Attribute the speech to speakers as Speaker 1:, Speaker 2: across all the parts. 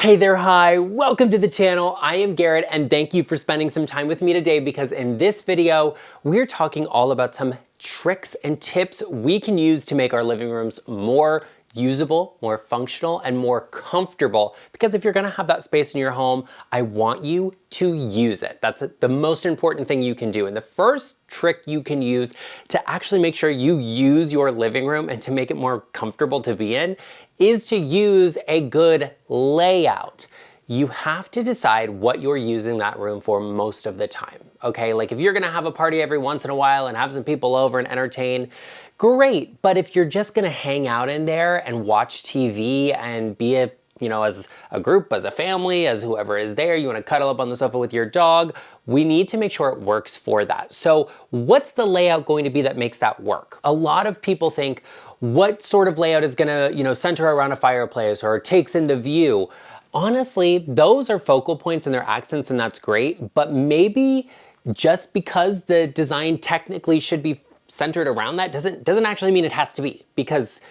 Speaker 1: Hey there, hi, welcome to the channel. I am Garrett and thank you for spending some time with me today because in this video, we're talking all about some tricks and tips we can use to make our living rooms more usable, more functional, and more comfortable. Because if you're gonna have that space in your home, I want you to use it. That's the most important thing you can do. And the first trick you can use to actually make sure you use your living room and to make it more comfortable to be in is to use a good layout. You have to decide what you're using that room for most of the time, okay? Like if you're gonna have a party every once in a while and have some people over and entertain, great. But if you're just gonna hang out in there and watch TV and be as a group, as a family, as whoever is there, you wanna cuddle up on the sofa with your dog, we need to make sure it works for that. So what's the layout going to be that makes that work? A lot of people think, what sort of layout is gonna, center around a fireplace or takes in the view? Honestly, those are focal points and they're accents and that's great, but maybe just because the design technically should be centered around that doesn't actually mean it has to be, because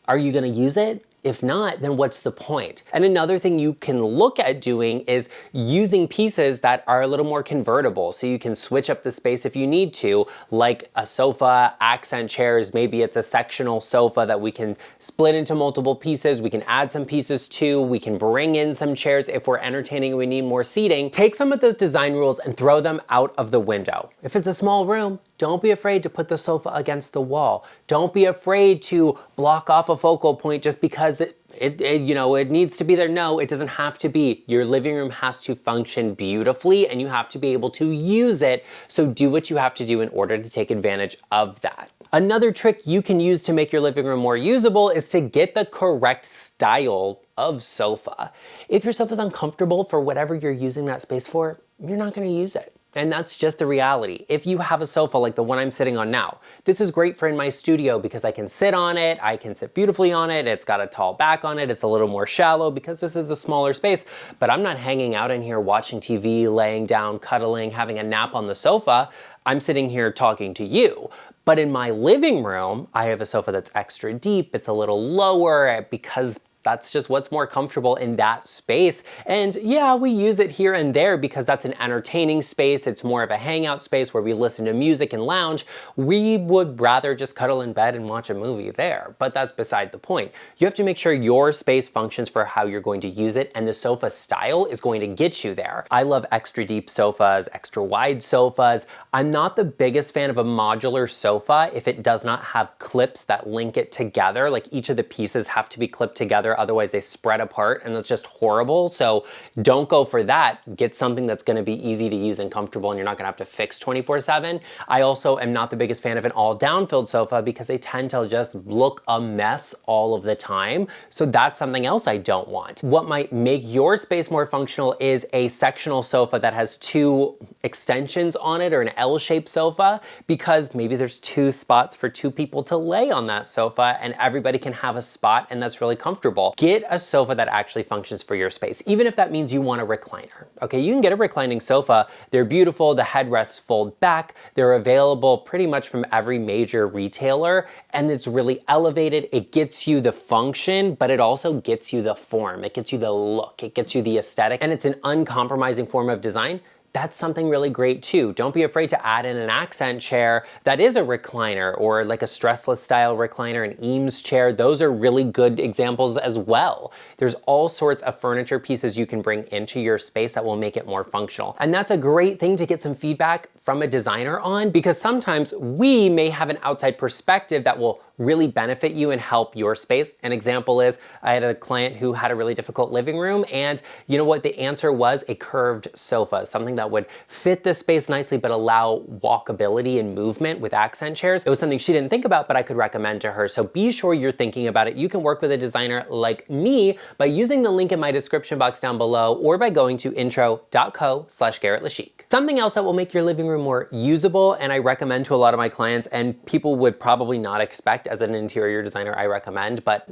Speaker 1: are you gonna use it? If not, then what's the point? And another thing you can look at doing is using pieces that are a little more convertible. So you can switch up the space if you need to, like a sofa, accent chairs, maybe it's a sectional sofa that we can split into multiple pieces. We can add some pieces to, we can bring in some chairs if we're entertaining and we need more seating. Take some of those design rules and throw them out of the window. If it's a small room, don't be afraid to put the sofa against the wall. Don't be afraid to block off a focal point just because it needs to be there. No, it doesn't have to be. Your living room has to function beautifully and you have to be able to use it. So do what you have to do in order to take advantage of that. Another trick you can use to make your living room more usable is to get the correct style of sofa. If your sofa's uncomfortable for whatever you're using that space for, you're not gonna use it. And that's just the reality. If you have a sofa like the one I'm sitting on now, this is great for in my studio because I can sit on it, I can sit beautifully on it, it's got a tall back on it, it's a little more shallow because this is a smaller space, but I'm not hanging out in here watching TV, laying down, cuddling, having a nap on the sofa. I'm sitting here talking to you. But in my living room, I have a sofa that's extra deep, it's a little lower because that's just what's more comfortable in that space. And yeah, we use it here and there because that's an entertaining space. It's more of a hangout space where we listen to music and lounge. We would rather just cuddle in bed and watch a movie there, but that's beside the point. You have to make sure your space functions for how you're going to use it, and the sofa style is going to get you there. I love extra deep sofas, extra wide sofas. I'm not the biggest fan of a modular sofa if it does not have clips that link it together. Like each of the pieces have to be clipped together, otherwise they spread apart and that's just horrible. So don't go for that. Get something that's gonna be easy to use and comfortable and you're not gonna have to fix 24/7. I also am not the biggest fan of an all down-filled sofa because they tend to just look a mess all of the time. So that's something else I don't want. What might make your space more functional is a sectional sofa that has two extensions on it, or an L-shaped sofa, because maybe there's two spots for two people to lay on that sofa and everybody can have a spot and that's really comfortable. Get a sofa that actually functions for your space, even if that means you want a recliner. Okay, you can get a reclining sofa. They're beautiful, the headrests fold back. They're available pretty much from every major retailer and it's really elevated. It gets you the function, but it also gets you the form. It gets you the look, it gets you the aesthetic, and it's an uncompromising form of design. That's something really great too. Don't be afraid to add in an accent chair that is a recliner, or like a stressless style recliner, an Eames chair. Those are really good examples as well. There's all sorts of furniture pieces you can bring into your space that will make it more functional. And that's a great thing to get some feedback from a designer on, because sometimes we may have an outside perspective that will really benefit you and help your space. An example is, I had a client who had a really difficult living room, and you know what? The answer was a curved sofa, something that would fit the space nicely but allow walkability and movement with accent chairs. It was something she didn't think about, but I could recommend to her. So be sure you're thinking about it. You can work with a designer like me by using the link in my description box down below, or by going to intro.co/GarrettLeChic. Something else that will make your living room more usable, and I recommend to a lot of my clients, and people would probably not expect as an interior designer, I recommend, but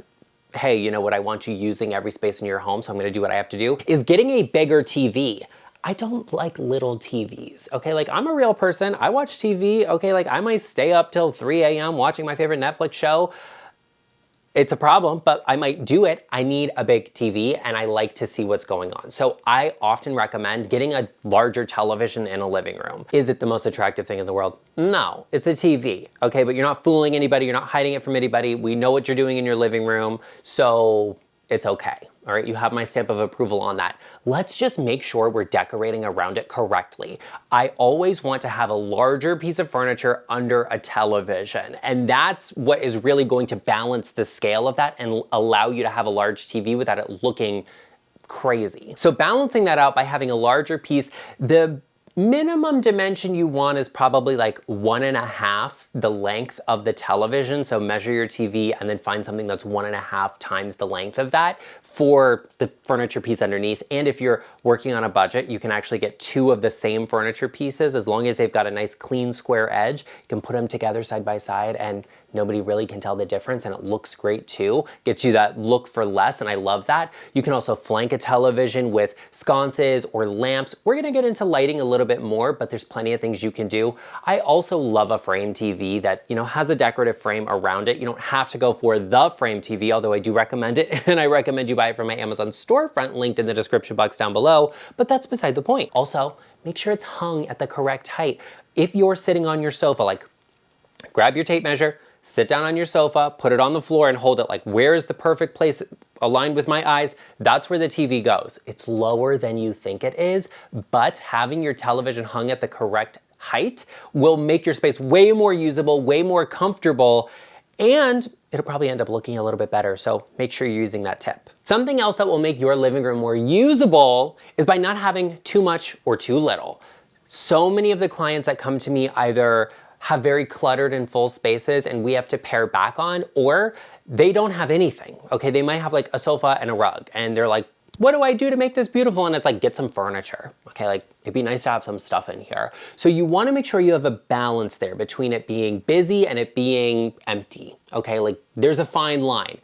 Speaker 1: hey, you know what? I want you using every space in your home, so I'm gonna do what I have to do, is getting a bigger TV. I don't like little TVs, okay? Like, I'm a real person, I watch TV, okay? Like, I might stay up till 3 a.m. watching my favorite Netflix show. It's a problem, but I might do it. I need a big TV and I like to see what's going on. So I often recommend getting a larger television in a living room. Is it the most attractive thing in the world? No, it's a TV, okay? But you're not fooling anybody, you're not hiding it from anybody. We know what you're doing in your living room, so it's okay. All right, you have my stamp of approval on that. Let's just make sure we're decorating around it correctly. I always want to have a larger piece of furniture under a television, and that's what is really going to balance the scale of that and allow you to have a large TV without it looking crazy. So balancing that out by having a larger piece, the minimum dimension you want is probably like 1.5 the length of the television. So measure your TV and then find something that's 1.5 times the length of that for the furniture piece underneath. And if you're working on a budget, you can actually get 2 of the same furniture pieces. As long as they've got a nice clean square edge, you can put them together side by side and nobody really can tell the difference, and it looks great too. Gets you that look for less, and I love that. You can also flank a television with sconces or lamps. We're gonna get into lighting a little bit more, but there's plenty of things you can do. I also love a frame TV that, you know, has a decorative frame around it. You don't have to go for the frame TV, although I do recommend it, and I recommend you buy it from my Amazon storefront linked in the description box down below, but that's beside the point. Also, make sure it's hung at the correct height. If you're sitting on your sofa, like, grab your tape measure, sit down on your sofa, put it on the floor and hold it like, where is the perfect place aligned with my eyes? That's where the TV goes. It's lower than you think it is, but having your television hung at the correct height will make your space way more usable, way more comfortable, and it'll probably end up looking a little bit better. So make sure you're using that tip. Something else that will make your living room more usable is by not having too much or too little. So many of the clients that come to me either have very cluttered and full spaces and we have to pare back on, or they don't have anything, okay? They might have like a sofa and a rug and they're like, what do I do to make this beautiful? And it's like, get some furniture, okay? Like, it'd be nice to have some stuff in here. So you wanna make sure you have a balance there between it being busy and it being empty, okay? Like, there's a fine line.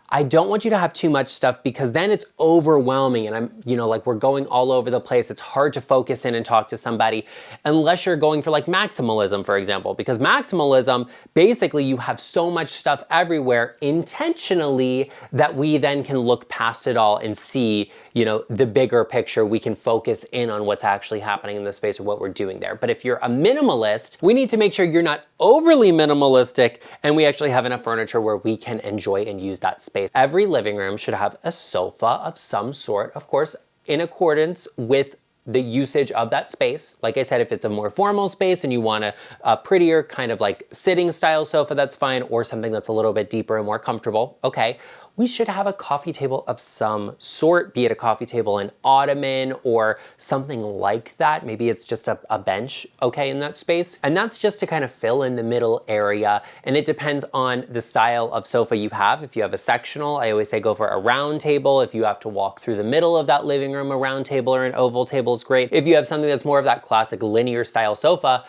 Speaker 1: I don't want you to have too much stuff because then it's overwhelming and I'm, you know, like we're going all over the place. It's hard to focus in and talk to somebody unless you're going for like maximalism, for example, because maximalism, basically you have so much stuff everywhere intentionally that we then can look past it all and see, you know, the bigger picture. We can focus in on what's actually happening in the space or what we're doing there. But if you're a minimalist, we need to make sure you're not overly minimalistic and we actually have enough furniture where we can enjoy and use that space. Every living room should have a sofa of some sort, of course, in accordance with the usage of that space. Like I said, if it's a more formal space and you want a prettier kind of like sitting style sofa, that's fine, or something that's a little bit deeper and more comfortable, okay. We should have a coffee table of some sort, be it a coffee table, an ottoman, or something like that. Maybe it's just a bench, okay, in that space. And that's just to kind of fill in the middle area. And it depends on the style of sofa you have. If you have a sectional, I always say go for a round table. If you have to walk through the middle of that living room, a round table or an oval table is great. If you have something that's more of that classic linear style sofa,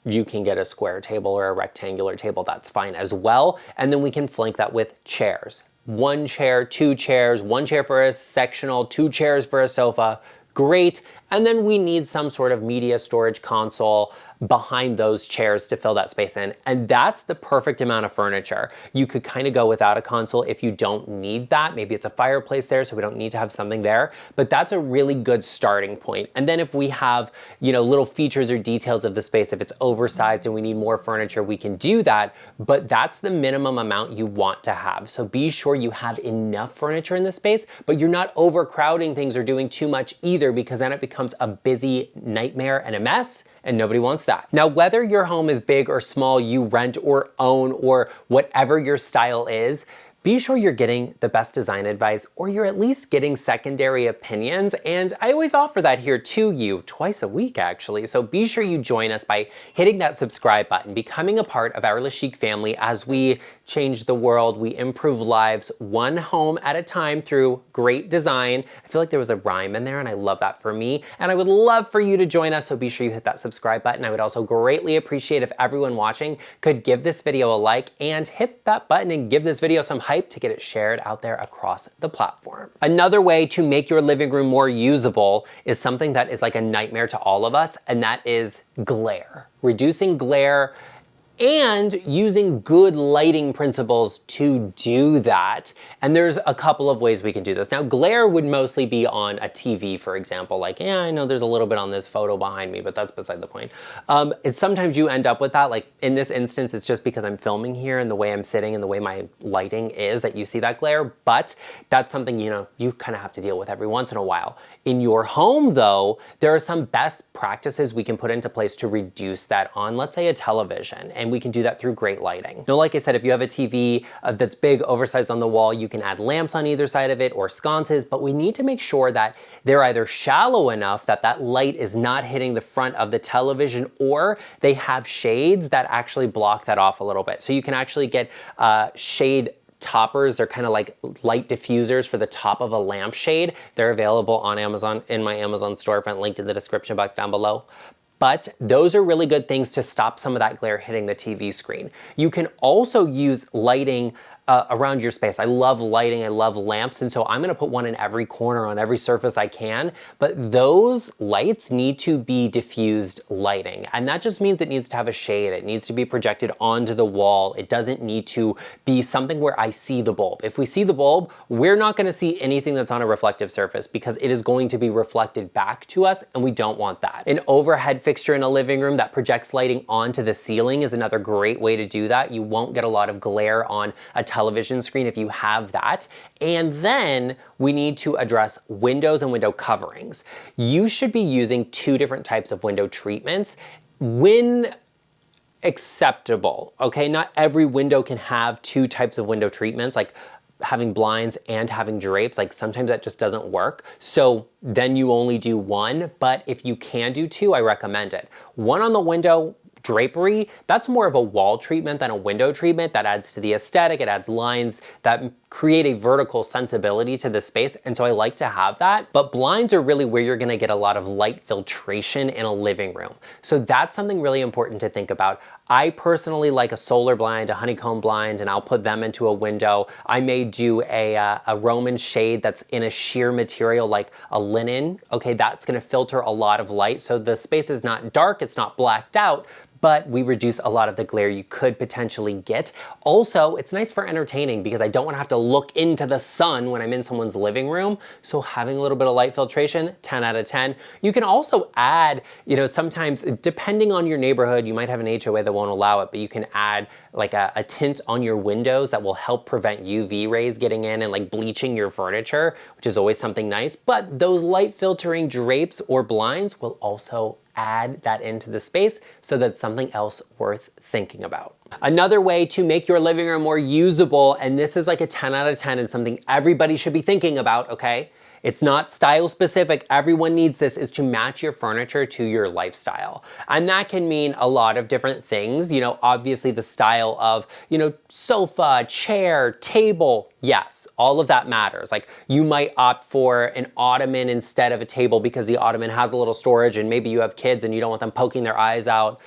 Speaker 1: you can get a square table or a rectangular table, that's fine as well. And then we can flank that with chairs. 1 chair, 2 chairs, 1 chair for a sectional, 2 chairs for a sofa, great. And then we need some sort of media storage console behind those chairs to fill that space in. And that's the perfect amount of furniture. You could kind of go without a console if you don't need that. Maybe it's a fireplace there, so we don't need to have something there, but that's a really good starting point. And then if we have, you know, little features or details of the space, if it's oversized and we need more furniture, we can do that, but that's the minimum amount you want to have. So be sure you have enough furniture in the space, but you're not overcrowding things or doing too much either, because then it becomes a busy nightmare and a mess, and nobody wants that. Now, whether your home is big or small, you rent or own, or whatever your style is, be sure you're getting the best design advice, or you're at least getting secondary opinions. And I always offer that here to you twice a week, actually. So be sure you join us by hitting that subscribe button, becoming a part of our YOULECHIC family as we change the world, we improve lives one home at a time through great design. I feel like there was a rhyme in there and I love that for me. And I would love for you to join us, so be sure you hit that subscribe button. I would also greatly appreciate if everyone watching could give this video a like and hit that button and give this video some hype to get it shared out there across the platform. Another way to make your living room more usable is something that is like a nightmare to all of us, and that is glare. Reducing glare and using good lighting principles to do that. And there's a couple of ways we can do this. Now, glare would mostly be on a TV, for example. Like, yeah, I know there's a little bit on this photo behind me, but that's beside the point. And sometimes you end up with that. Like in this instance, it's just because I'm filming here and the way I'm sitting and the way my lighting is that you see that glare. But that's something, you know, you kind of have to deal with every once in a while. In your home, though, there are some best practices we can put into place to reduce that on, let's say, a television. And we can do that through great lighting. Now, like I said, if you have a TV that's big, oversized on the wall, you can add lamps on either side of it or sconces, but we need to make sure that they're either shallow enough that that light is not hitting the front of the television, or they have shades that actually block that off a little bit. So you can actually get shade toppers. They're kind of like light diffusers for the top of a lampshade. They're available on Amazon, in my Amazon storefront, linked in the description box down below. But those are really good things to stop some of that glare hitting the TV screen. You can also use lighting around your space. I love lighting, I love lamps, and so I'm gonna put one in every corner on every surface I can, but those lights need to be diffused lighting. And that just means it needs to have a shade, it needs to be projected onto the wall. It doesn't need to be something where I see the bulb. If we see the bulb, we're not gonna see anything that's on a reflective surface because it is going to be reflected back to us, and we don't want that. An overhead fixture in a living room that projects lighting onto the ceiling is another great way to do that. You won't get a lot of glare on a television screen if you have that. And then we need to address windows and window coverings. You should be using two different types of window treatments when acceptable, okay? Not every window can have two types of window treatments, like having blinds and having drapes. Like sometimes that just doesn't work. So then you only do one, but if you can do two, I recommend it. One on the window, drapery, that's more of a wall treatment than a window treatment. That adds to the aesthetic, it adds lines that create a vertical sensibility to the space, and so I like to have that. But blinds are really where you're gonna get a lot of light filtration in a living room. So that's something really important to think about. I personally like a solar blind, a honeycomb blind, and I'll put them into a window. I may do a Roman shade that's in a sheer material like a linen. Okay, that's gonna filter a lot of light, so the space is not dark, it's not blacked out, but we reduce a lot of the glare you could potentially get. Also, it's nice for entertaining because I don't want to have to look into the sun when I'm in someone's living room. So having a little bit of light filtration, 10 out of 10. You can also add, you know, sometimes depending on your neighborhood, you might have an HOA that won't allow it, but you can add like a tint on your windows that will help prevent UV rays getting in and like bleaching your furniture, which is always something nice. But those light filtering drapes or blinds will also add that into the space, so that's something else worth thinking about. Another way to make your living room more usable, and this is like a 10 out of 10 and something everybody should be thinking about, okay? It's not style specific, everyone needs this, is to match your furniture to your lifestyle. And that can mean a lot of different things. You know, obviously the style of, you know, sofa, chair, table, yes, all of that matters. Like you might opt for an ottoman instead of a table because the ottoman has a little storage, and maybe you have kids and you don't want them poking their eyes out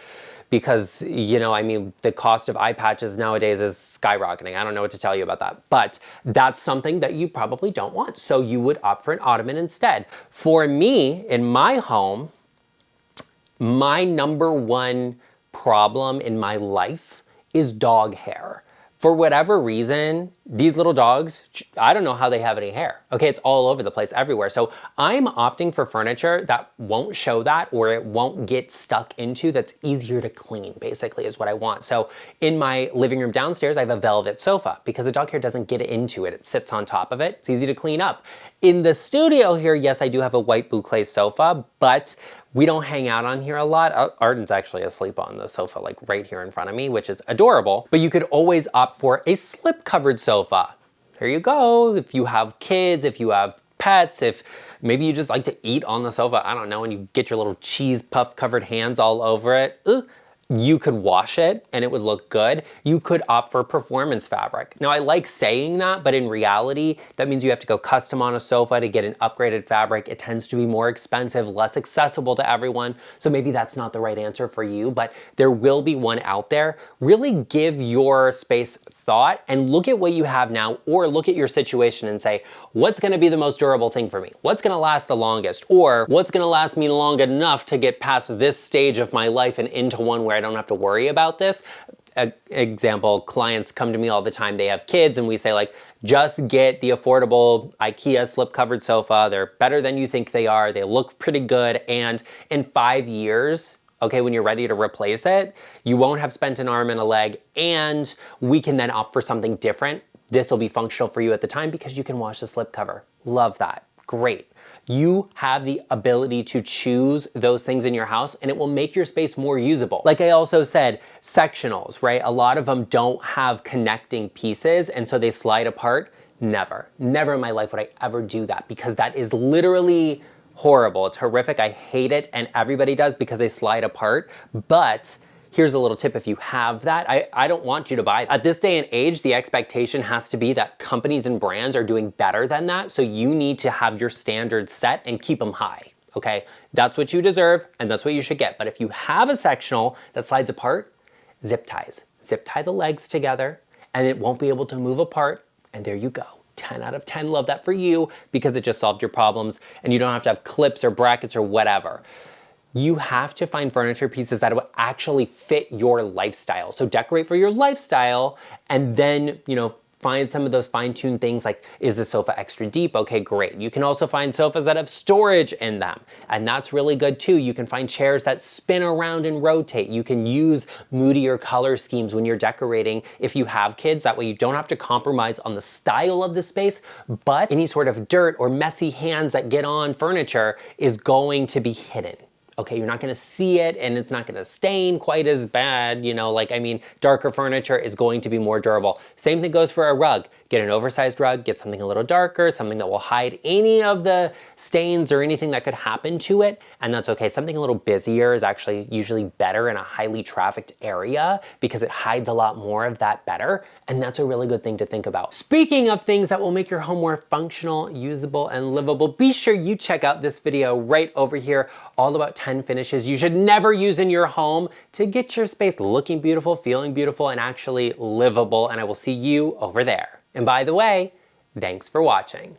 Speaker 1: because, you know, I mean, the cost of eye patches nowadays is skyrocketing. I don't know what to tell you about that, but that's something that you probably don't want. So you would opt for an ottoman instead. For me, in my home, my number one problem in my life is dog hair. For whatever reason, these little dogs, I don't know how they have any hair. Okay, it's all over the place everywhere. So I'm opting for furniture that won't show that, or it won't get stuck into, that's easier to clean, basically, is what I want. So in my living room downstairs, I have a velvet sofa because the dog hair doesn't get into it. It sits on top of it. It's easy to clean up. In the studio here, yes, I do have a white boucle sofa, but we don't hang out on here a lot. Arden's actually asleep on the sofa, like right here in front of me, which is adorable. But you could always opt for a slip-covered sofa. There you go. If you have kids, if you have pets, if maybe you just like to eat on the sofa, I don't know, and you get your little cheese puff covered hands all over it. You could wash it and it would look good. You could opt for performance fabric. Now I like saying that, but in reality, that means you have to go custom on a sofa to get an upgraded fabric. It tends to be more expensive, less accessible to everyone. So maybe that's not the right answer for you, but there will be one out there. Really give your space thought and look at what you have now, or look at your situation and say, what's gonna be the most durable thing for me? What's gonna last the longest? Or what's gonna last me long enough to get past this stage of my life and into one where I don't have to worry about this? example, clients come to me all the time, they have kids, and we say like, just get the affordable IKEA slip-covered sofa. They're better than you think they are. They look pretty good. And in 5 years, okay, when you're ready to replace it, you won't have spent an arm and a leg, and we can then opt for something different. This will be functional for you at the time because you can wash the slipcover. Love that. Great. You have the ability to choose those things in your house, and it will make your space more usable. Like I also said, sectionals, right? A lot of them don't have connecting pieces, and so they slide apart. Never in my life would I ever do that, because that is literally horrible. It's horrific. I hate it, and everybody does because they slide apart. But here's a little tip if you have that. I don't want you to buy that. At this day and age, the expectation has to be that companies and brands are doing better than that. So you need to have your standards set and keep them high, okay? That's what you deserve, and that's what you should get. But if you have a sectional that slides apart, zip ties. Zip tie the legs together, and it won't be able to move apart, and there you go. 10 out of 10, love that for you, because it just solved your problems, and you don't have to have clips or brackets or whatever. You have to find furniture pieces that will actually fit your lifestyle. So decorate for your lifestyle, and then, find some of those fine-tuned things like, is the sofa extra deep? Okay, great. You can also find sofas that have storage in them, and that's really good too. You can find chairs that spin around and rotate. You can use moodier color schemes when you're decorating if you have kids. That way you don't have to compromise on the style of the space, but any sort of dirt or messy hands that get on furniture is going to be hidden. Okay, you're not gonna see it, and it's not gonna stain quite as bad, darker furniture is going to be more durable. Same thing goes for a rug. Get an oversized rug, get something a little darker, something that will hide any of the stains or anything that could happen to it, and that's okay. Something a little busier is actually usually better in a highly trafficked area because it hides a lot more of that better, and that's a really good thing to think about. Speaking of things that will make your home more functional, usable, and livable, be sure you check out this video right over here, all about 10 finishes you should never use in your home to get your space looking beautiful, feeling beautiful, and actually livable, and I will see you over there. And by the way, thanks for watching.